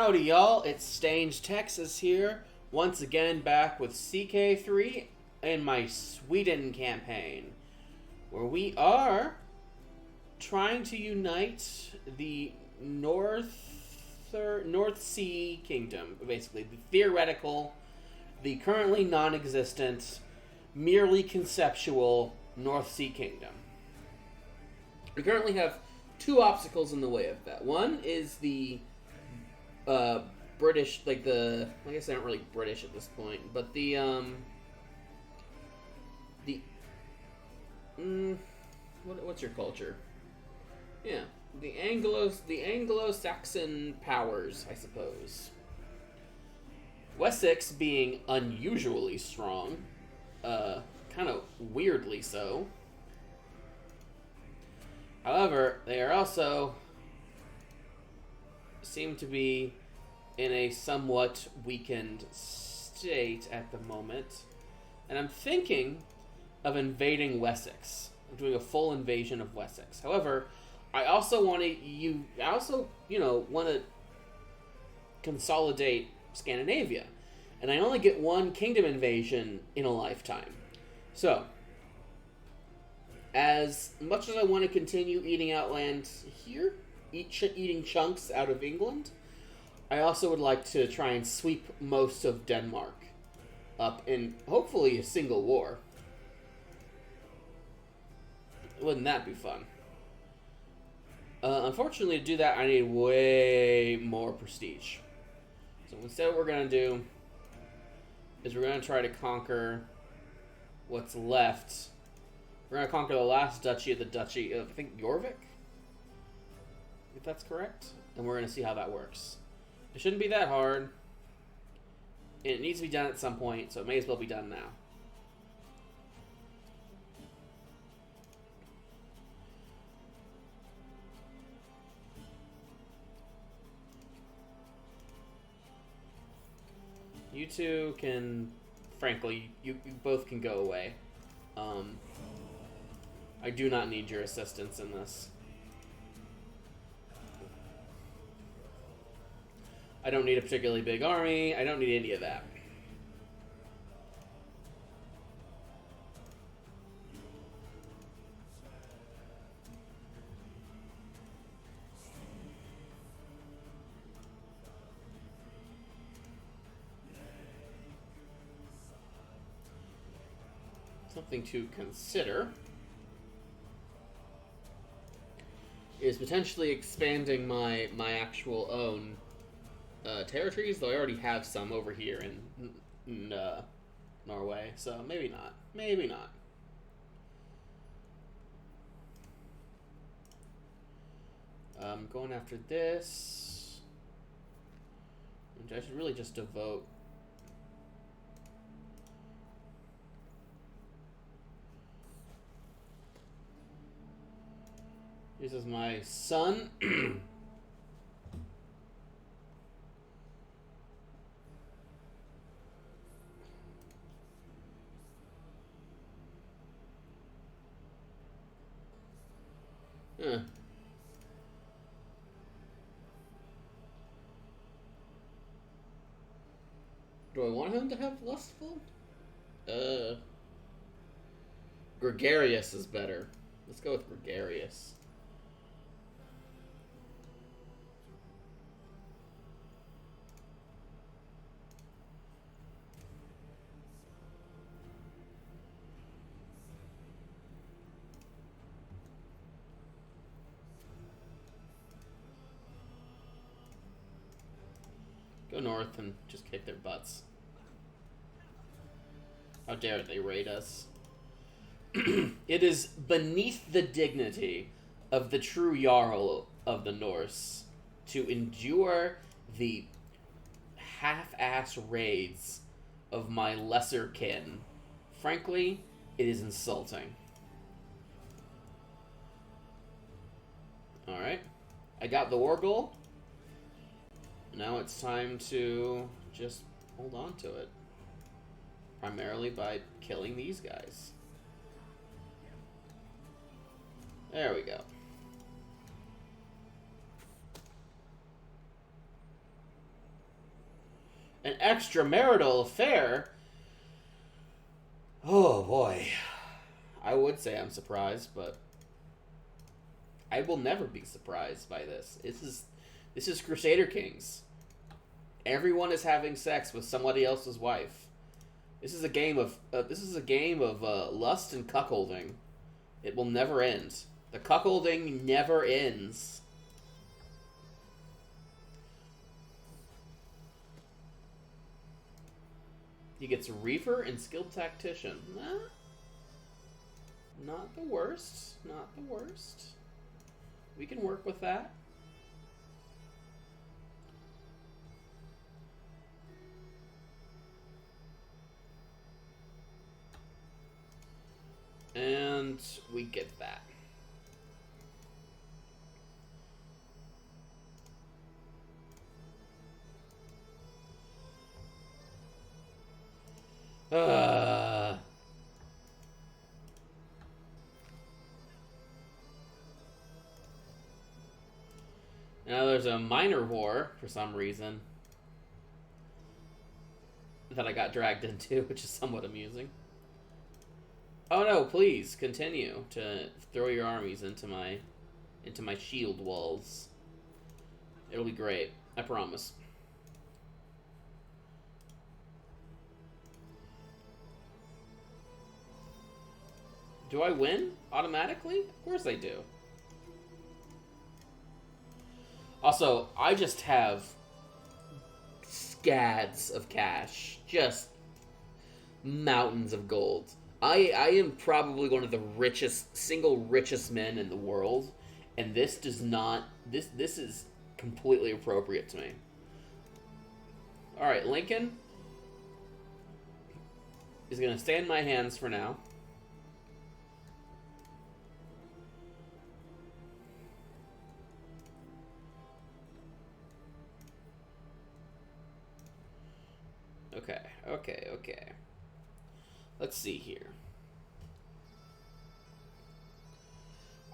Howdy, y'all. It's Stange, Texas here, once again back with CK3 in my Sweden campaign, where we are trying to unite the North Sea Kingdom, basically the theoretical, the currently non-existent, merely conceptual North Sea Kingdom. We currently have two obstacles in the way of that. One is the British, I guess they're not really British at this point, but what's your culture? Yeah, the Anglo-Saxon powers, I suppose. Wessex being unusually strong, kind of weirdly so. However, they are also seem to be in a somewhat weakened state at the moment, and I'm thinking of invading Wessex. I'm doing a full invasion of Wessex. However, I also want to want to consolidate Scandinavia, and I only get one kingdom invasion in a lifetime. So, as much as I want to continue eating out land here, eating chunks out of England, I also would like to try and sweep most of Denmark up in hopefully a single war. Wouldn't that be fun? Unfortunately, to do that, I need way more prestige. So instead what we're going to do is we're going to try to conquer what's left. We're going to conquer the last duchy of the Duchy of, I think, Jorvik? If that's correct. And we're going to see how that works. It shouldn't be that hard. It needs to be done at some point, so it may as well be done now. You two can, frankly, you both can go away. I do not need your assistance in this. I don't need a particularly big army. I don't need any of that. Something to consider is potentially expanding my actual own territories, though I already have some over here in Norway, so maybe not. Maybe not. Going after this, which I should really just devote. This is my son. Huh. Do I want him to have lustful? Gregarious is better. Let's go with gregarious. Go north and just kick their butts. How dare they raid us? It is beneath the dignity of the true Jarl of the Norse to endure the half-ass raids of my lesser kin. Frankly, it is insulting. Alright. I got the war goal. Now it's time to just hold on to it. Primarily by killing these guys. There we go. An extramarital affair? Oh boy. I would say I'm surprised, but I will never be surprised by this. This is Crusader Kings. Everyone is having sex with somebody else's wife. This is a game of lust and cuckolding. It will never end. The cuckolding never ends. He gets Reaper and Skilled Tactician. Not the worst. Not the worst. We can work with that. And we get that. Now there's a minor war for some reason that I got dragged into, which is somewhat amusing. Oh no, please continue to throw your armies into my shield walls. It'll be great. I promise. Do I win automatically? Of course I do. Also, I just have scads of cash. Just mountains of gold. I am probably one of the single richest men in the world, and this does not, this is completely appropriate to me. Alright, Lincoln is going to stay in my hands for now. Okay. Let's see here.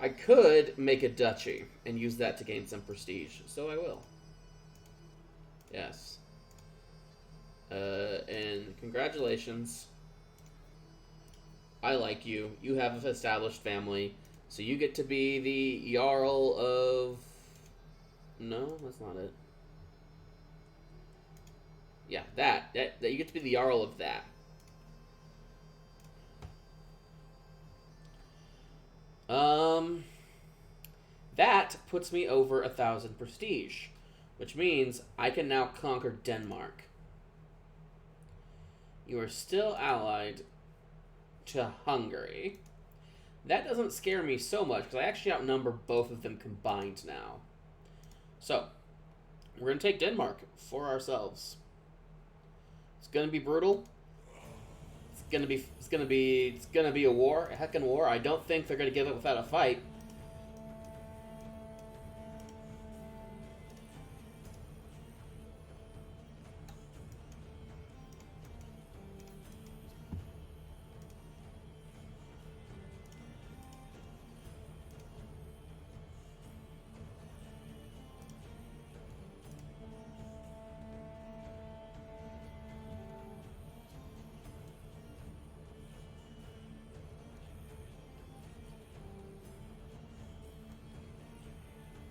I could make a duchy and use that to gain some prestige, so I will. Yes. And congratulations. I like you. You have an established family, so you get to be the Jarl of... No, that's not it. Yeah, that you get to be the Jarl of that. That puts me over 1,000 prestige, which means I can now conquer Denmark. You are still allied to Hungary. That doesn't scare me so much, because I actually outnumber both of them combined now. So, we're going to take Denmark for ourselves. It's going to be brutal. It's going to be a war, a heckin' war. I don't think they're going to give it without a fight.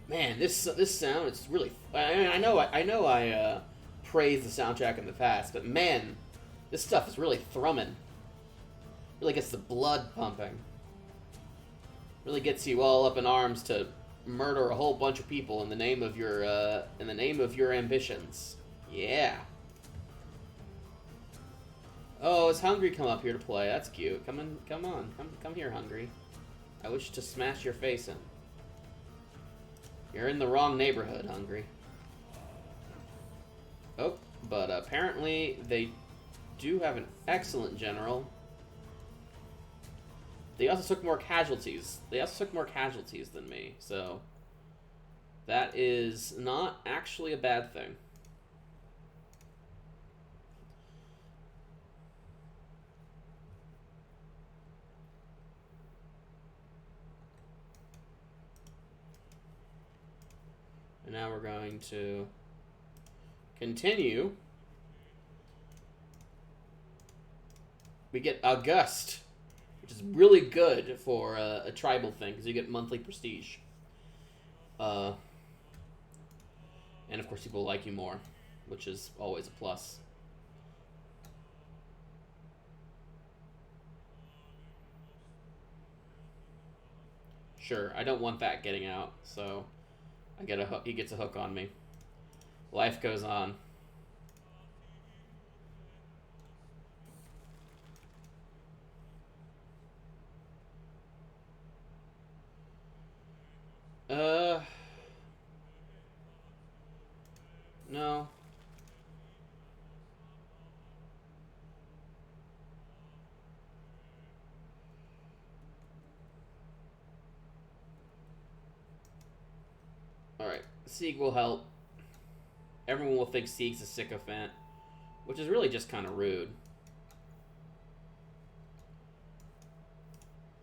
Man, this sound, it's really... I know I praised the soundtrack in the past, but man, this stuff is really thrumming. Really gets the blood pumping. Really gets you all up in arms to murder a whole bunch of people in the name of your ambitions. Yeah. Oh, has Hungry come up here to play? That's cute. Come here, Hungry. I wish to smash your face in. You're in the wrong neighborhood, Hungry. Oh, but apparently they do have an excellent general. They also took more casualties. Than me, so that is not actually a bad thing. And now we're going to continue we get August, which is really good for a tribal thing because you get monthly prestige. And of course, people like you more, which is always a plus. Sure, I don't want that getting out, so I get a hook. He gets a hook on me. Life goes on. No. Alright, Sieg will help. Everyone will think Sieg's a sycophant, which is really just kind of rude.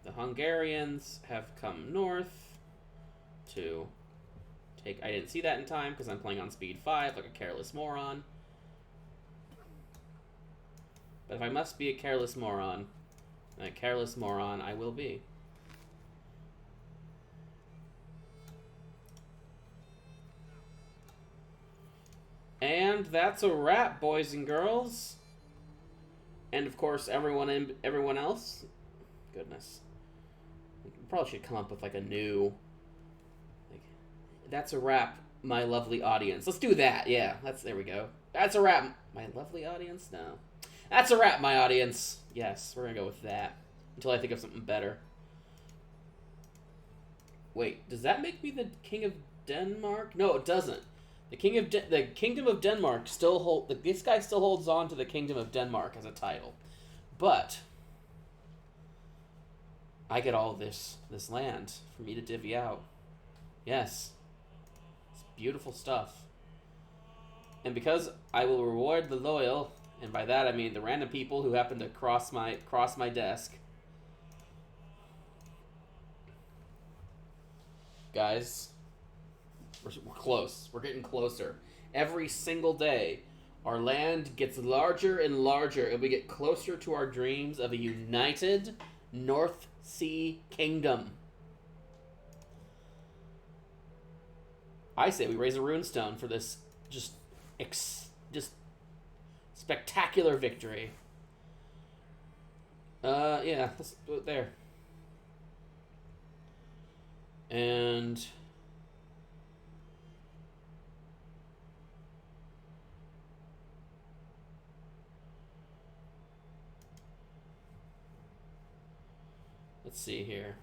The Hungarians have come north to take... I didn't see that in time because I'm playing on speed 5 like a careless moron. But if I must be a careless moron, then a careless moron I will be. And that's a wrap, boys and girls. And of course, everyone else. Goodness, we probably should come up with like a new. Like, that's a wrap, my lovely audience. Let's do that. Yeah, there we go. That's a wrap, my lovely audience. No, that's a wrap, my audience. Yes, we're gonna go with that until I think of something better. Wait, does that make me the king of Denmark? No, it doesn't. The kingdom of Denmark this guy still holds on to the kingdom of Denmark as a title, but I get all this land for me to divvy out. Yes, it's beautiful stuff, and because I will reward the loyal, and by that I mean the random people who happen to cross my desk, guys. We're close. We're getting closer. Every single day, our land gets larger and larger, and we get closer to our dreams of a united North Sea kingdom. I say we raise a runestone for this just spectacular victory. Yeah, let's do it there. And let's see here.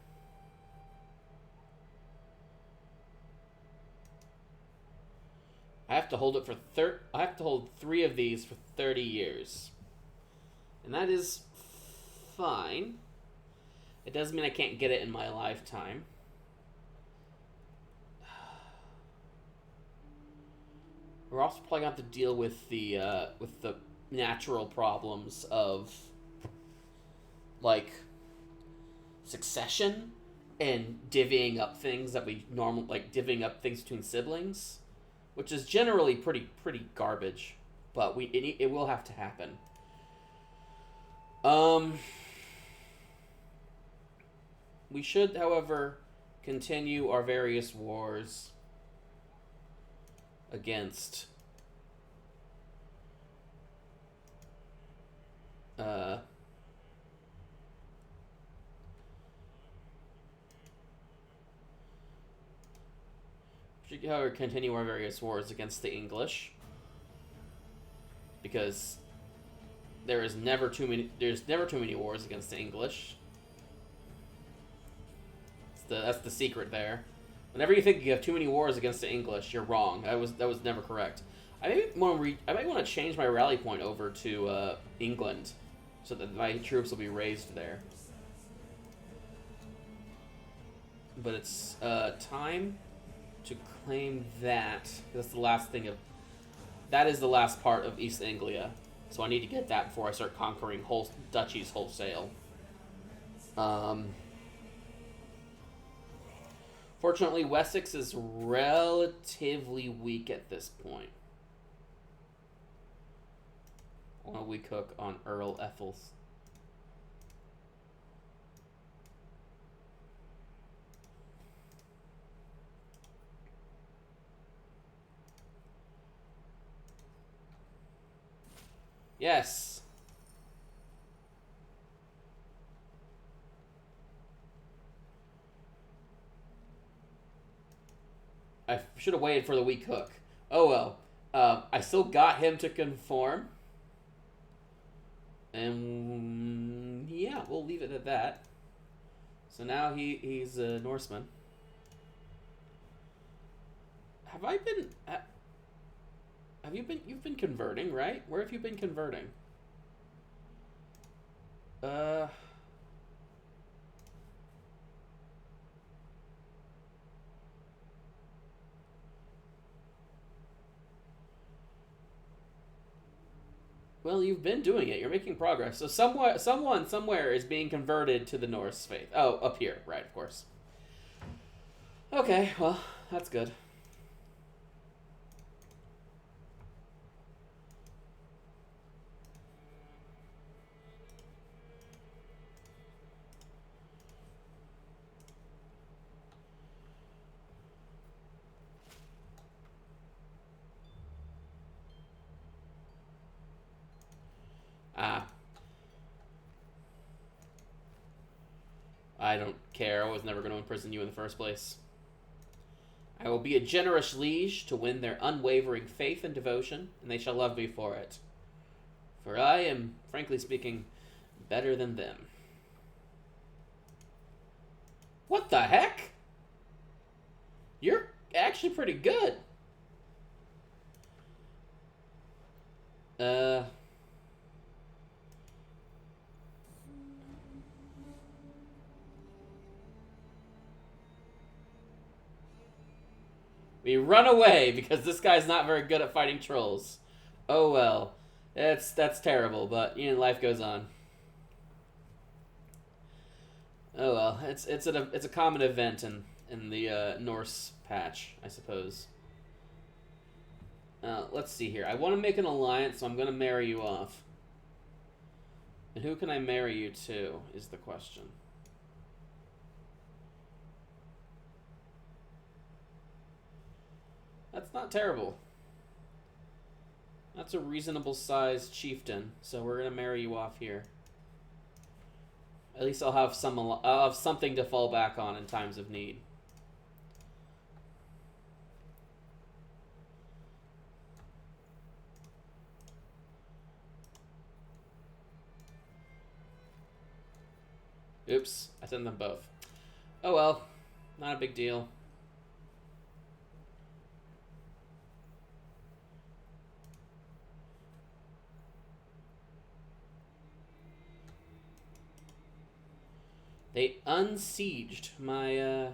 I have to hold it for I have to hold 3 of these for 30 years. And that is fine. It doesn't mean I can't get it in my lifetime. We're also probably going to have to deal with the natural problems of like succession and divvying up things that we normally like divvying up things between siblings, which is generally pretty garbage, but it will have to happen. We should, however, continue our various wars against continue our various wars against the English, because there's never too many wars against the English. That's the secret there. Whenever you think you have too many wars against the English, you're wrong. That was never correct. I might want to change my rally point over to England, so that my troops will be raised there. But it's time to claim that. That's the last thing of. That is the last part of East Anglia, so I need to get that before I start conquering whole duchies wholesale. Fortunately, Wessex is relatively weak at this point. While we cook on Earl Ethel's Yes. I should have waited for the weak hook. Oh well. I still got him to conform. And yeah, we'll leave it at that. So now he's a Norseman. Have I been... have you been... You've been converting, right? Where have you been converting? Well, you've been doing it. You're making progress. So someone somewhere is being converted to the Norse faith. Oh, up here. Right, of course. Okay, well, that's good. Ah. I don't care. I was never going to imprison you in the first place. I will be a generous liege to win their unwavering faith and devotion, and they shall love me for it. For I am, frankly speaking, better than them. What the heck? You're actually pretty good. We run away because this guy's not very good at fighting trolls. Oh well. That's terrible, but you know, life goes on. Oh well, it's a common event in the Norse patch, I suppose. Let's see here. I want to make an alliance, so I'm going to marry you off. And who can I marry you to, is the question. That's not terrible. That's a reasonable sized chieftain, so we're going to marry you off here. At least I'll have something to fall back on in times of need. Oops, I sent them both. Oh well, not a big deal. They unsieged my,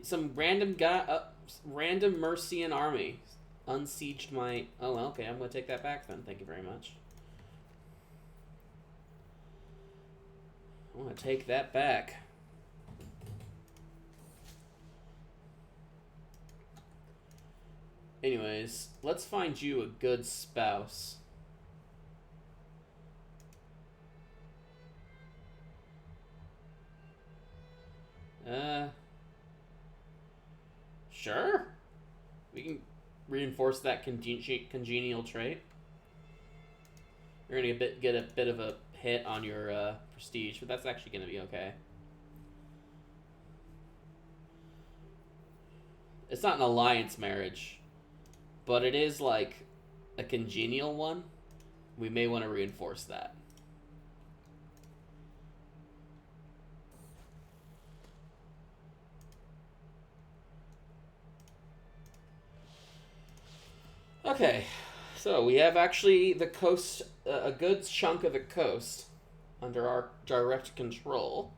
some random guy, random Mercian army unsieged my, oh, okay, I'm going to take that back then. Thank you very much. I want to take that back. Anyways, let's find you a good spouse. Sure. We can reinforce that congenial trait. You're gonna get a bit of a hit on your prestige, but that's actually gonna be okay. It's not an alliance marriage, but it is like a congenial one. We may want to reinforce that. Okay, so we have actually the coast, a good chunk of the coast under our direct control.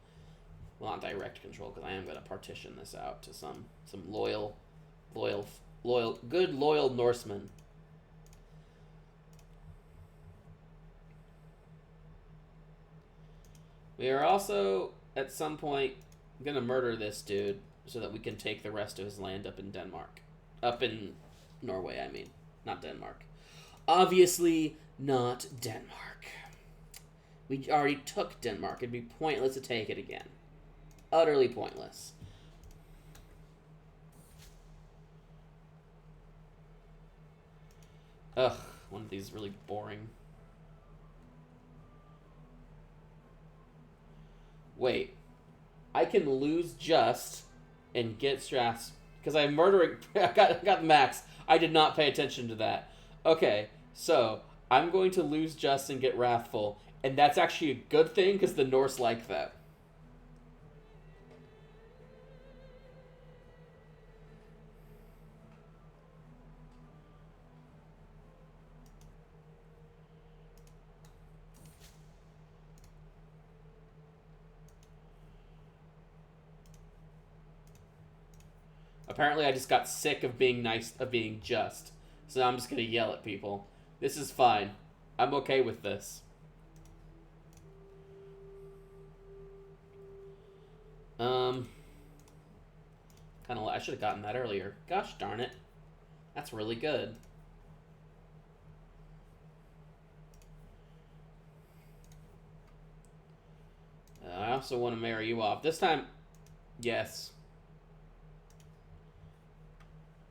Well, not direct control, because I am going to partition this out to some loyal, good loyal Norsemen. We are also, at some point, going to murder this dude so that we can take the rest of his land up in Denmark. Up in Norway, I mean. Not Denmark. Obviously, not Denmark. We already took Denmark. It'd be pointless to take it again. Utterly pointless. Ugh, one of these really boring Wait. I can lose just and get stressed because I'm murdering. I got max. I did not pay attention to that. Okay, so I'm going to lose just and get wrathful, and that's actually a good thing because the Norse like that. Apparently, I just got sick of being nice, of being just. So now I'm just gonna yell at people. This is fine. I'm okay with this. Kind of. I should have gotten that earlier. Gosh darn it. That's really good. I also want to marry you off. This time, yes.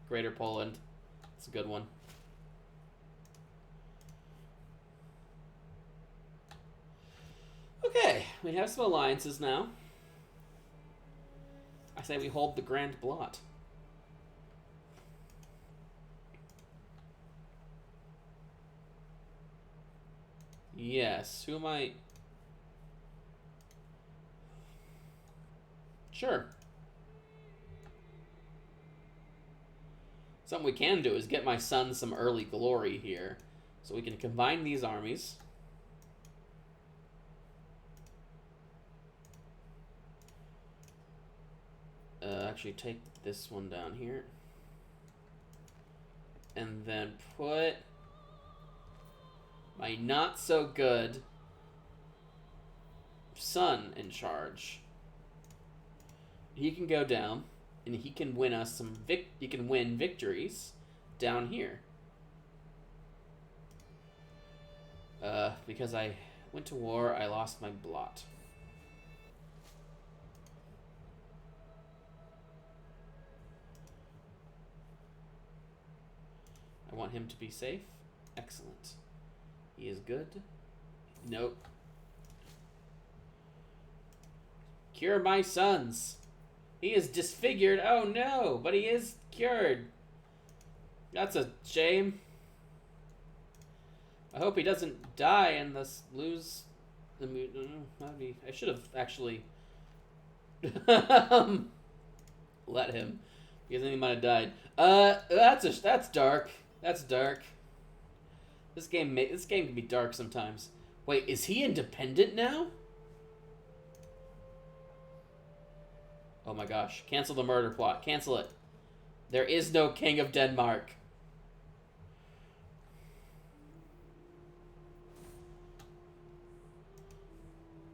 Greater Poland. It's a good one. Okay, we have some alliances now. I say we hold the Grand Blot. Yes, who am I? Sure. Something we can do is get my son some early glory here. So we can combine these armies. Actually take this one down here. And then put my not so good son in charge. He can go down and he can win us some he can win victories down here. Because I went to war, I lost my blot. I want him to be safe. Excellent. He is good. Nope. Cure my sons. He is disfigured. Oh no, but he is cured. That's a shame. I hope he doesn't die and thus lose the mood. I should have actually let him, because then he might have died. That's dark. That's dark. This game can be dark sometimes. Wait, is he independent now? Oh my gosh. Cancel the murder plot. Cancel it. There is no King of Denmark.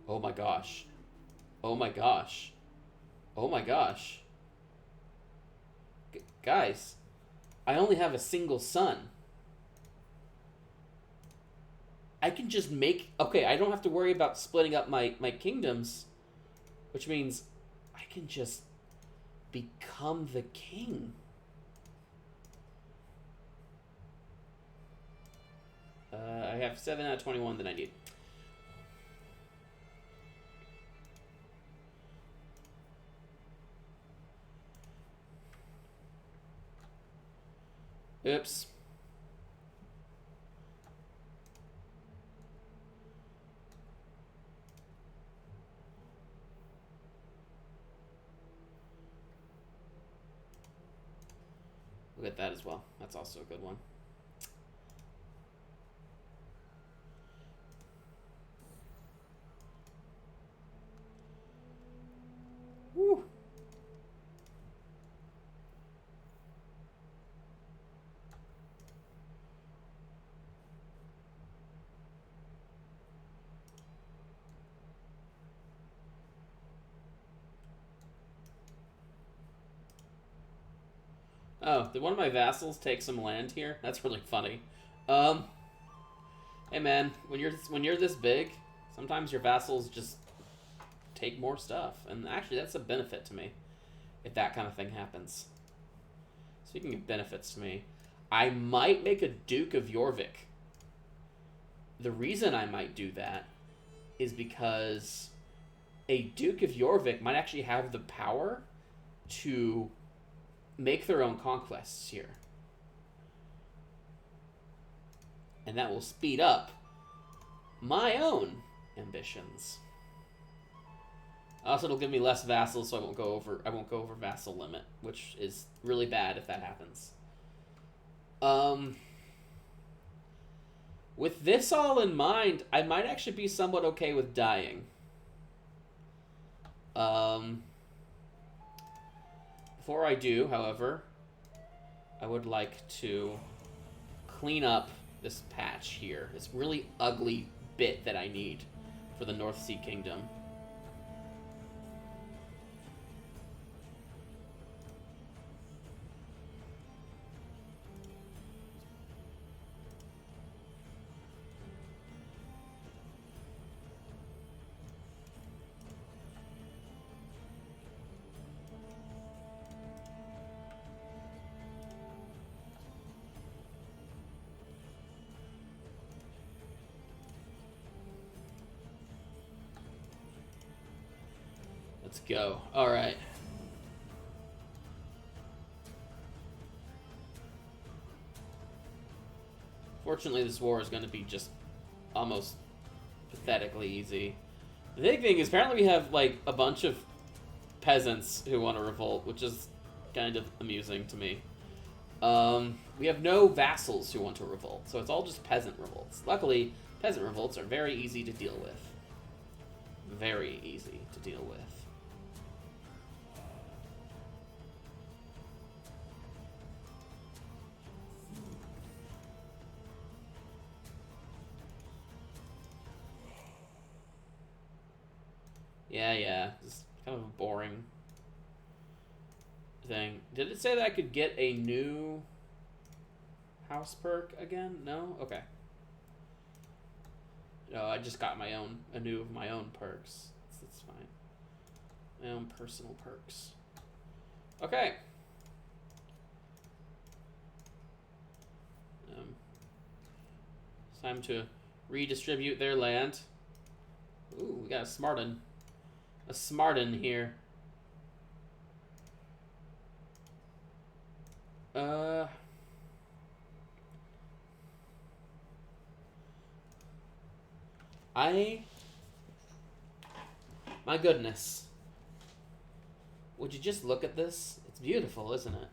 Oh my gosh. Oh my gosh. Oh my gosh. Guys, I only have a single son. I can just make... Okay, I don't have to worry about splitting up my kingdoms, which means I can just become the king. I have 7 out of 21 that I need. Oops. Look at that as well. That's also a good one. Woo. Oh, did one of my vassals take some land here? That's really funny. Hey man, when you're this big, sometimes your vassals just take more stuff, and actually that's a benefit to me if that kind of thing happens. Speaking of benefits to me, I might make a Duke of Jorvik. The reason I might do that is because a Duke of Jorvik might actually have the power to make their own conquests here. And that will speed up my own ambitions. Also, it'll give me less vassals, so I won't go over vassal limit, which is really bad if that happens. With this all in mind, I might actually be somewhat okay with dying. Before I do, however, I would like to clean up this patch here. This really ugly bit that I need for the North Sea Kingdom. Let's go. All right. Fortunately, this war is going to be just almost pathetically easy. The big thing is apparently we have like a bunch of peasants who want to revolt, which is kind of amusing to me. We have no vassals who want to revolt, so it's all just peasant revolts. Luckily, peasant revolts are very easy to deal with. Very easy to deal with. Yeah, just kind of a boring thing. Did it say that I could get a new house perk again? No? Okay. No, I just got a new of my own perks. That's fine. My own personal perks. Okay. It's time to redistribute their land. Ooh, we got a Smarten. A Smarten here. My goodness. Would you just look at this? It's beautiful, isn't it?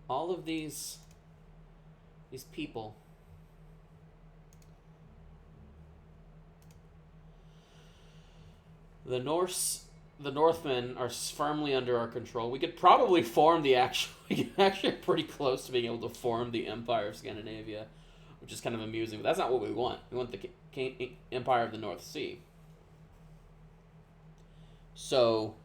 All of these people. The Northmen are firmly under our control. We could probably form we actually are pretty close to being able to form the Empire of Scandinavia, which is kind of amusing, but that's not what we want. We want the Empire of the North Sea. So,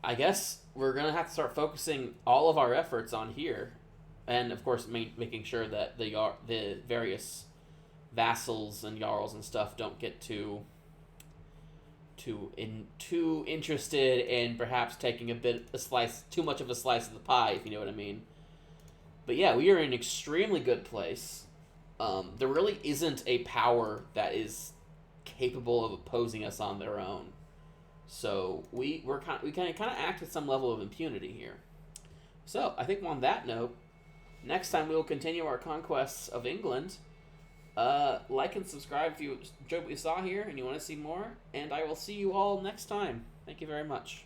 I guess we're going to have to start focusing all of our efforts on here, and of course making sure that the various vassals and jarls and stuff don't get too interested in perhaps taking too much of a slice of the pie, if you know what I mean. But yeah, we are in an extremely good place. There really isn't a power that is capable of opposing us on their own. So we kind of act with some level of impunity here. So I think on that note, next time we will continue our conquests of England. Like and subscribe if you enjoyed what you saw here and you want to see more. And I will see you all next time. Thank you very much.